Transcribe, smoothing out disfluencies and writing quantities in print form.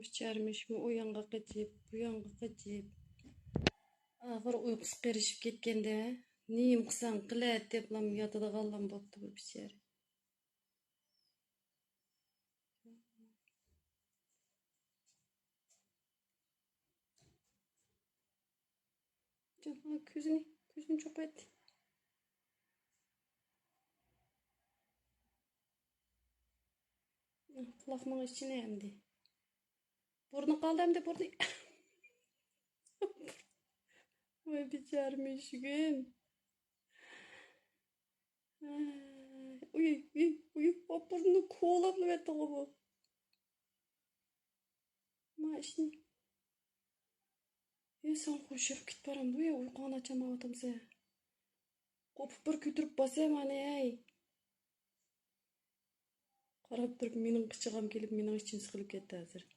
Biçarmışım o yanga gıcıp, bu yanga gıcıp. Ahır uykusu kerişip ketkende. Neyim kısan kılat dep lam yatıda kallan boptu bu biçar. Canım küzünü çok et. Kulakmağın içine emdi. Burnu kaldı hem de burnu. Vay biçarmış gün. Uy uy uy o burnunu kovalap etti o bu. Ma işini. Sen koşup git baram duya uykuğun açamadım sen. Kopup bir kütürüp basayım hani ey. Qarab turib mening qichig'im kelib mening ichim siqilib ketdi hozir.